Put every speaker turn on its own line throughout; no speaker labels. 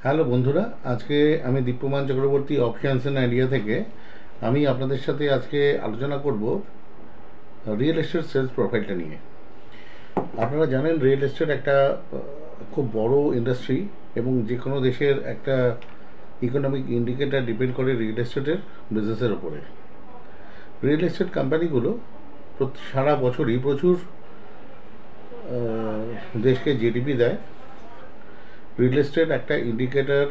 Hello বন্ধুরা, আজকে আমি দীপ্যমান চক্রবর্তী অপশনস অ্যান্ড আইডিয়া থেকে আমি আপনাদের সাথে আজকে আলোচনা করব রিয়েল এস্টেট সেলস প্রোফাইলটা নিয়ে। আপনারা জানেন রিয়েল এস্টেট একটা খুব বড় ইন্ডাস্ট্রি এবং যে কোনো দেশের একটা ইকোনমিক ইন্ডিকেটর ডিপেন্ড করে রিয়েল এস্টেটের বিজনেসের ওপরে। রিয়েল এস্টেট কোম্পানিগুলো সারা বছরই প্রচুর দেশকে জিডিপি দেয়। রিয়েল এস্টেট একটা ইন্ডিকেটর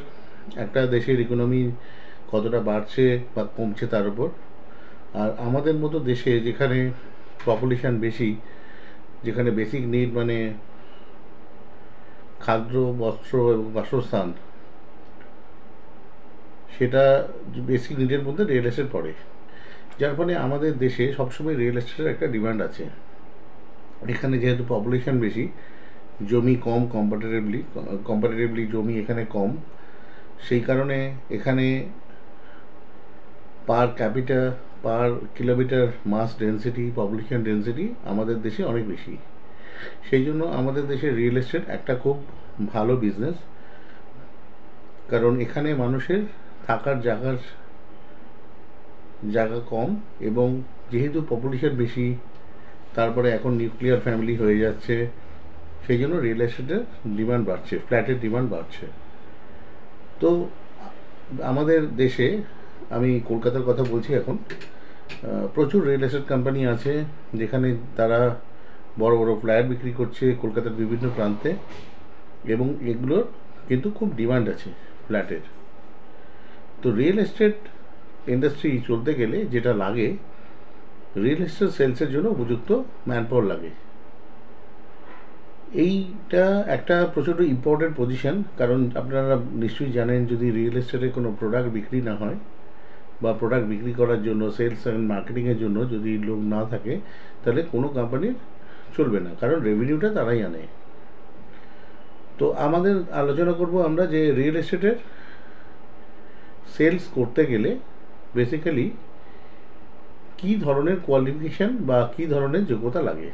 একটা দেশের ইকোনমি কতটা বাড়ছে বা কমছে তার উপর। আর আমাদের মতো দেশে যেখানে পপুলেশান বেশি, যেখানে বেসিক নিড মানে খাদ্য, বস্ত্র এবং বাসস্থান, সেটা বেসিক নিডের মধ্যে রিয়েল এস্টেট পড়ে, যার ফলে আমাদের দেশে সবসময় রিয়েল এস্টেটের একটা ডিমান্ড আছে। এখানে যেহেতু পপুলেশান বেশি, জমি কম, কম্পারেটিভলি জমি এখানে কম, সেই কারণে এখানে পার কিলোমিটার মাস ডেন্সিটি, পপুলেশন ডেন্সিটি আমাদের দেশে অনেক বেশি। সেই জন্য আমাদের দেশে রিয়েল এস্টেট একটা খুব ভালো বিজনেস, কারণ এখানে মানুষের থাকার জায়গা কম এবং যেহেতু পপুলেশন বেশি, তারপরে এখন নিউক্লিয়ার ফ্যামিলি হয়ে যাচ্ছে, সেই জন্য রিয়েল এস্টেটের ডিমান্ড বাড়ছে, ফ্ল্যাটের ডিমান্ড বাড়ছে। তো আমাদের দেশে, আমি কলকাতার কথা বলছি এখন, প্রচুর রিয়েল এস্টেট কোম্পানি আছে যেখানে তারা বড় বড় ফ্ল্যাট বিক্রি করছে কলকাতার বিভিন্ন প্রান্তে, এবং এগুলোর কিন্তু খুব ডিমান্ড আছে ফ্ল্যাটের। তো রিয়েল এস্টেট ইন্ডাস্ট্রি চলতে গেলে যেটা লাগে, রিয়েল এস্টেট সেলসের জন্য উপযুক্ত ম্যানপাওয়ার লাগে। এইটা একটা প্রচণ্ড ইম্পর্টেন্ট পজিশন, কারণ আপনারা নিশ্চয়ই জানেন যদি রিয়েল এস্টেটে কোনো প্রোডাক্ট বিক্রি না হয় বা প্রোডাক্ট বিক্রি করার জন্য সেলস অ্যান্ড মার্কেটিংয়ের জন্য যদি লোক না থাকে, তাহলে কোনো কোম্পানির চলবে না, কারণ রেভিনিউটা তারাই আনে। তো আমাদের আলোচনা করব আমরা যে রিয়েল এস্টেটের সেলস করতে গেলে বেসিক্যালি কী ধরনের কোয়ালিফিকেশান বা কী ধরনের যোগ্যতা লাগে।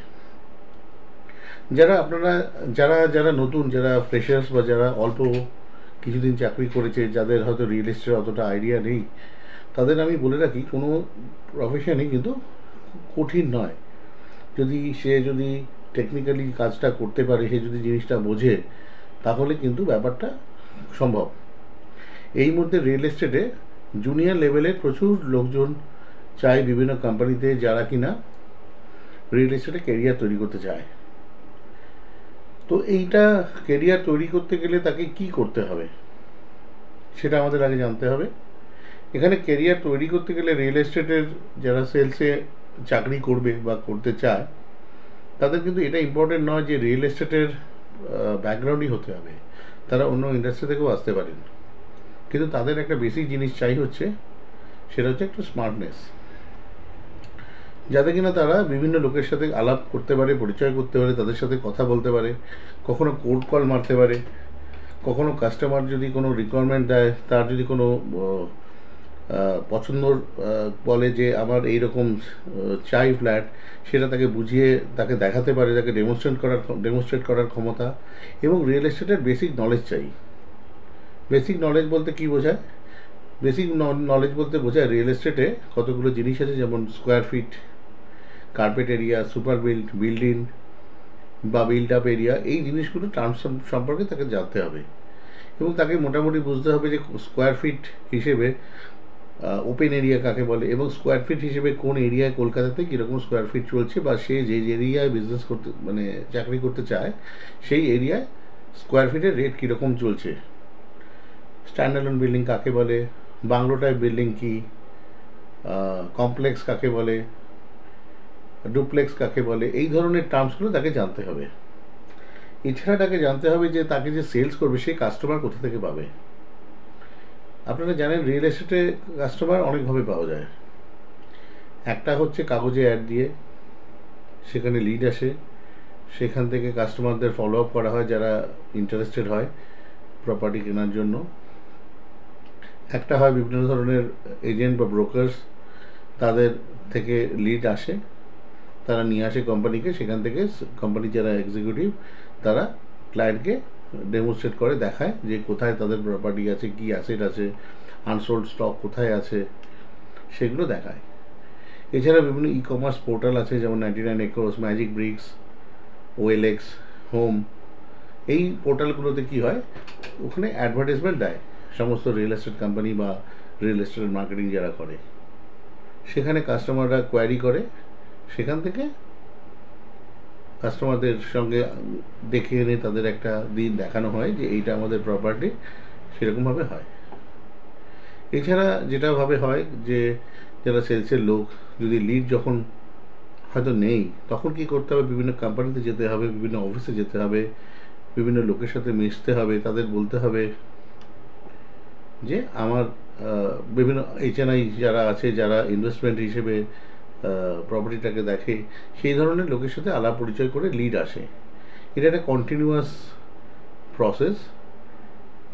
যারা নতুন, যারা ফ্রেশার্স বা যারা অল্প কিছুদিন চাকরি করেছে, যাদের হয়তো রিয়েল এস্টেটের অতটা আইডিয়া নেই, তাদের আমি বলে রাখি কোনো প্রফেশনই কিন্তু কঠিন নয়। যদি টেকনিক্যালি কাজটা করতে পারে, সে যদি জিনিসটা বোঝে, তাহলে কিন্তু ব্যাপারটা সম্ভব। এই মধ্যে রিয়েল এস্টেটে জুনিয়র লেভেলের প্রচুর লোকজন চায় বিভিন্ন কোম্পানিতে, যারা কিনা রিয়েল এস্টেটে কেরিয়ার তৈরি করতে চায়। তো এইটা কেরিয়ার তৈরি করতে গেলে তাকে কি করতে হবে সেটা আমাদের আগে জানতে হবে। এখানে কেরিয়ার তৈরি করতে গেলে রিয়েল এস্টেটের যারা সেলসে চাকরি করবে বা করতে চায়, তাদের কিন্তু এটা ইম্পর্টেন্ট নয় যে রিয়েল এস্টেটের ব্যাকগ্রাউন্ডই হতে হবে, তারা অন্য ইন্ডাস্ট্রি থেকেও আসতে পারেন। কিন্তু তাদের একটা বেসিক জিনিস চাই হচ্ছে, সেটা হচ্ছে একটা স্মার্টনেস, যাতে কিনা তারা বিভিন্ন লোকের সাথে আলাপ করতে পারে, পরিচয় করতে পারে, তাদের সাথে কথা বলতে পারে, কখনো কোল্ড কল মারতে পারে, কখনো কাস্টমার যদি কোনো রিকোয়ারমেন্ট দেয়, তার যদি কোনো পছন্দর বলে যে আমার এইরকম চাই ফ্ল্যাট, সেটা তাকে বুঝিয়ে তাকে দেখাতে পারে, তাকে ডেমনস্ট্রেট করার ক্ষমতা। এবং রিয়েল এস্টেটের বেসিক নলেজ চাই। বেসিক নলেজ বলতে কী বোঝায়? বেসিক নলেজ বলতে বোঝায় রিয়েল এস্টেটে কতগুলো জিনিস আছে, যেমন square feet, carpet area, super building বা বিল্ড আপ এরিয়া, এই জিনিসগুলো টার্মস সম্পর্কে তাকে জানতে হবে। এবং তাকে মোটামুটি বুঝতে হবে যে স্কোয়ার ফিট হিসেবে ওপেন এরিয়া কাকে বলে, এবং স্কোয়ার ফিট হিসেবে কোন এরিয়ায় কলকাতাতে কীরকম স্কোয়ার ফিট চলছে, বা সে যে এরিয়ায় বিজনেস করতে চাকরি করতে চায়, সেই এরিয়ায় স্কোয়ার ফিটের রেট কীরকম চলছে। স্ট্যান্ডার্ড বিল্ডিং কাকে বলে, বাংলো টাইপ বিল্ডিং কী, কমপ্লেক্স কাকে বলে, ডুপ্লেক্স কাকে বলে, এই ধরনের টার্মসগুলো তাকে জানতে হবে। এছাড়া তাকে জানতে হবে যে তাকে যে সেলস করবে, সেই কাস্টমার কোথা থেকে পাবে। আপনারা জানেন রিয়েল এস্টেটে কাস্টমার অনেকভাবে পাওয়া যায়। একটা হচ্ছে কাগজে অ্যাড দিয়ে, সেখানে লিড আসে, সেখান থেকে কাস্টমারদের ফলো আপ করা হয় যারা ইন্টারেস্টেড হয় প্রপার্টি কেনার জন্য। একটা হয় বিভিন্ন ধরনের এজেন্ট বা ব্রোকার্স, তাদের থেকে লিড আসে, তারা নিয়ে আসে কোম্পানিকে, সেখান থেকে কোম্পানি যারা এক্সিকিউটিভ, তারা ক্লায়েন্টকে ডেমনস্ট্রেট করে, দেখায় যে কোথায় তাদের প্রপার্টি আছে, কী অ্যাসেট আছে, আনসোল্ড স্টক কোথায় আছে, সেগুলো দেখায়। এছাড়া বিভিন্ন ই কমার্স পোর্টাল আছে, যেমন 99acres, magic bricks, OLX home. এই পোর্টালগুলোতে কি হয়, ওখানে অ্যাডভার্টাইজমেন্ট দেয় সমস্ত রিয়েল এস্টেট কোম্পানি বা রিয়েল এস্টেট মার্কেটিং যারা করে। সেখানে কাস্টমাররা কোয়ারি করে, সেখান থেকে কাস্টমারদের সঙ্গে দেখে এনে তাদের একটা দিন দেখানো হয় যে এইটা আমাদের প্রপার্টি, সেরকমভাবে হয়। এছাড়া যেটাভাবে হয় যে যারা সেলসের লোক, যদি লিড যখন হয়তো নেই, তখন কি করতে হবে, বিভিন্ন কোম্পানিতে যেতে হবে, বিভিন্ন অফিসে যেতে হবে, বিভিন্ন লোকের সাথে মিশতে হবে, তাদের বলতে হবে যে আমার বিভিন্ন HNI যারা আছে, যারা ইনভেস্টমেন্ট হিসেবে প্রপার্টিটাকে দেখে, সেই ধরনের লোকের সাথে আলাপ পরিচয় করে লিড আসে। এটা একটা কন্টিনিউয়াস প্রসেস।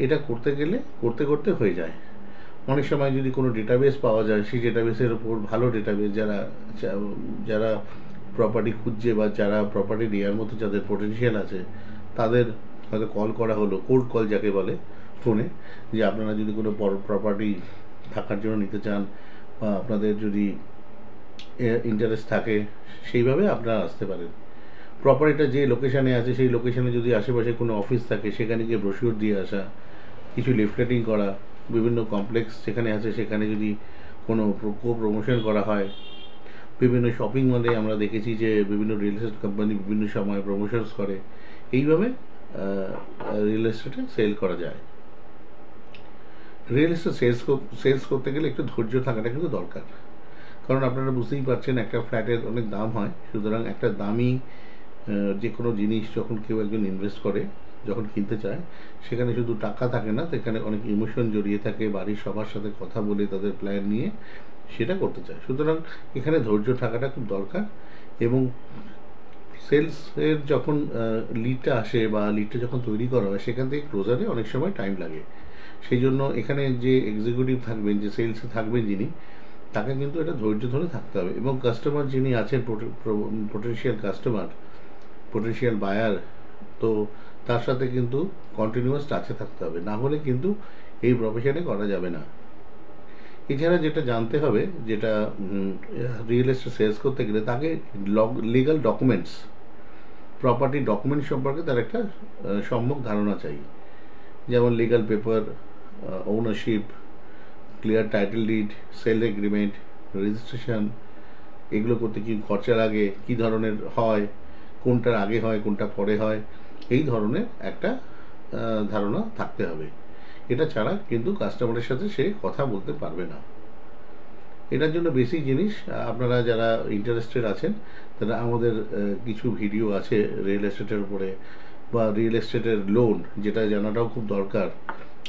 এটা করতে গেলে করতে করতে হয়ে যায়। অনেক সময় যদি কোনো ডেটাবেস পাওয়া যায়, সেই ডেটাবেসের ওপর ভালো ডেটাবেস, যারা প্রপার্টি খুঁজছে বা যারা প্রপার্টি নেওয়ার মতো যাদের পোটেনশিয়াল আছে, তাদের হয়তো কল করা হলো, কোল্ড কল যাকে বলে, ফোনে, যে আপনারা যদি কোনো প্রপার্টি থাকার জন্য নিতে চান বা আপনাদের যদি ইন্টারেস্ট থাকে, সেইভাবে আপনারা আসতে পারেন। প্রপার্টিটা যে লোকেশানে আছে, সেই লোকেশানে যদি আশেপাশে কোনো অফিস থাকে, সেখানে গিয়ে ব্রোশিওর দিয়ে আসা, কিছু লিফলেটিং করা, বিভিন্ন কমপ্লেক্স যেখানে আছে সেখানে যদি কোনো প্রমোশন করা হয়। বিভিন্ন শপিং মলে আমরা দেখেছি যে বিভিন্ন রিয়েল এস্টেট কোম্পানি বিভিন্ন সময় প্রমোশনস করে। এইভাবে রিয়েল এস্টেটে সেল করা যায়। রিয়েল এস্টেট সেলস করতে গেলে একটু ধৈর্য থাকাটা কিন্তু দরকার, কারণ আপনারা বুঝতেই পারছেন একটা ফ্ল্যাটের অনেক দাম হয়। সুতরাং একটা দামি যে কোনো জিনিস যখন কেউ একজন ইনভেস্ট করে, যখন কিনতে চায়, সেখানে শুধু টাকা থাকে না, সেখানে অনেক ইমোশন জড়িয়ে থাকে, বাড়ির সবার সাথে কথা বলে তাদের প্ল্যান নিয়ে সেটা করতে চায়। সুতরাং এখানে ধৈর্য থাকাটা খুব দরকার। এবং সেলসের যখন লিডটা আসে বা লিডটা যখন তৈরি করা হয়, সেখান থেকে ক্লোজারে অনেক সময় টাইম লাগে। সেই জন্য এখানে যে এক্সিকিউটিভ থাকবেন, যে সেলসে থাকবেন যিনি, তাকে কিন্তু এটা ধৈর্য ধরে থাকতে হবে। এবং কাস্টমার যিনি আছেন, পোটেনশিয়াল কাস্টমার, পোটেনশিয়াল বায়ার, তো তার সাথে কিন্তু কন্টিনিউয়াস টাচে থাকতে হবে, না হলে কিন্তু এই প্রফেশনে করা যাবে না। এছাড়া যেটা জানতে হবে, যেটা রিয়েল এস্টেট সেলস করতে গেলে তাকে লিগাল ডকুমেন্টস, প্রপার্টি ডকুমেন্ট সম্পর্কে তার একটা সম্যক ধারণা চাই। যেমন legal paper, ownership, clear title deed, sale agreement, registration, এগুলো করতে কি খরচা লাগে, কী ধরনের হয়, কোনটার আগে হয়, কোনটা পরে হয়, এই ধরনের একটা ধারণা থাকতে হবে। এটা ছাড়া কিন্তু কাস্টমারের সাথে সে কথা বলতে পারবে না। এটার জন্য বেসিক জিনিস, আপনারা যারা ইন্টারেস্টেড আছেন, তারা আমাদের কিছু ভিডিও আছে রিয়েল এস্টেটের উপরে, বা রিয়েল এস্টেটের লোন, যেটা জানাটাও খুব দরকার।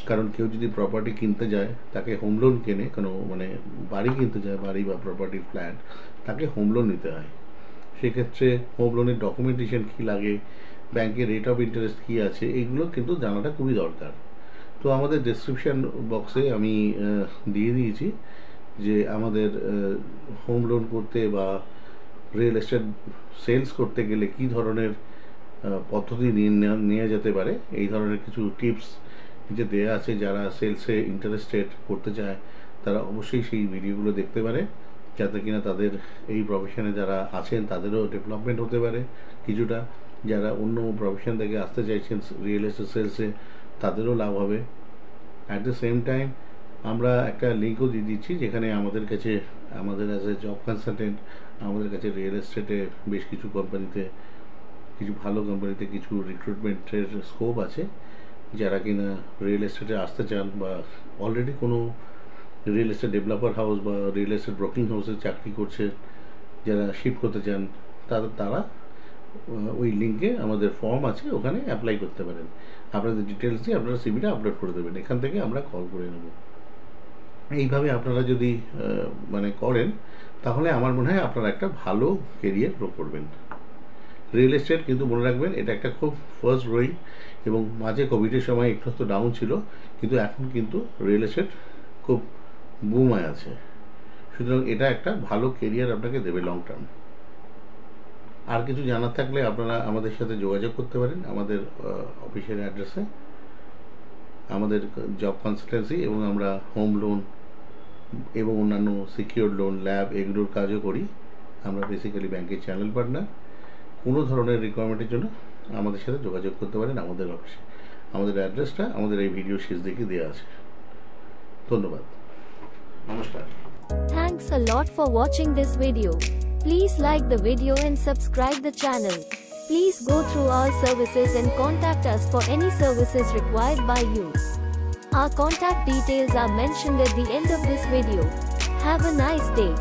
কারণ কেউ যদি প্রপার্টি কিনতে যায়, তাকে হোম লোন কেনে, কোনো মানে বাড়ি কিনতে যায়, বাড়ি বা প্রপার্টি ফ্ল্যাট, তাকে হোম লোন নিতে হয়। সেক্ষেত্রে হোম লোনের ডকুমেন্টেশন কী লাগে, ব্যাংকের রেট অফ ইন্টারেস্ট কী আছে, এগুলো কিন্তু জানাটা খুবই দরকার। তো আমাদের ডেসক্রিপশান বক্সে আমি দিয়ে দিয়েছি যে আমাদের হোম লোন করতে বা রিয়েল এস্টেট সেলস করতে গেলে কী ধরনের পদ্ধতি নেওয়া যেতে পারে, এই ধরনের কিছু টিপস যে দেওয়া আছে। যারা সেলসে ইন্টারেস্টেড করতে চায়, তারা অবশ্যই সেই ভিডিওগুলো দেখতে পারে, যাতে কিনা তাদের এই প্রফেশনে যারা আছেন তাদেরও ডেভেলপমেন্ট হতে পারে কিছুটা। যারা অন্য প্রফেশন থেকে আসতে চাইছেন রিয়েল এস্টেট সেলসে, তাদেরও লাভ হবে। অ্যাট দ্য সেম টাইম আমরা একটা লিঙ্কও দিয়ে দিচ্ছি, যেখানে আমাদের কাছে, আমাদের অ্যাজ এ জব কনসালটেন্ট, আমাদের কাছে রিয়েল এস্টেটে বেশ কিছু কোম্পানিতে, কিছু ভালো কোম্পানিতে কিছু রিক্রুটমেন্টের স্কোপ আছে। যারা কিনা রিয়েল এস্টেটে আসতে চান বা অলরেডি কোনো রিয়েল এস্টেট ডেভেলপার হাউস বা রিয়েল এস্টেট ব্রোকিং হাউসে চাকরি করছে, যারা শিফট করতে চান, তারা ওই লিঙ্কে আমাদের ফর্ম আছে, ওখানে অ্যাপ্লাই করতে পারেন। আপনাদের ডিটেলস দিয়ে আপনারা সিভিটা আপলোড করে দেবেন, এখান থেকে আমরা কল করে নেব। এইভাবে আপনারা যদি মানে করেন, তাহলে আমার মনে হয় আপনারা একটা ভালো কেরিয়ার গ্রো করবেন। রিয়েল এস্টেট কিন্তু মনে রাখবেন, এটা একটা খুব ফার্স্ট গ্রোয়িং, এবং মাঝে কোভিডের সময় একটু তো ডাউন ছিল, কিন্তু এখন কিন্তু রিয়েল এস্টেট খুব বুমায় আছে। সুতরাং এটা একটা ভালো কেরিয়ার আপনাকে দেবে লং টার্ম। আর কিছু জানার থাকলে আপনারা আমাদের সাথে যোগাযোগ করতে পারেন আমাদের অফিসের অ্যাড্রেসে। আমাদের জব কনসালটেন্সি এবং আমরা হোম লোন এবং অন্যান্য সিকিউর লোন, ল্যাব এগুলোর কাজও করি। আমরা বেসিক্যালি ব্যাংকের চ্যানেল পার্টনার। কোনো ধরনের রিকোয়ারমেন্টের জন্য আমাদের সাথে যোগাযোগ করতে পারেন আমাদের অফিসে। আমাদের অ্যাড্রেসটা আমাদের এই ভিডিও শেষ দিকে দেওয়া আছে। ধন্যবাদ, নমস্কার।
Thanks a lot for watching this video. Please like the video and subscribe the channel. Please go through our services and contact us for any services required by you. Our contact details are mentioned at the end of this video. Have a nice day.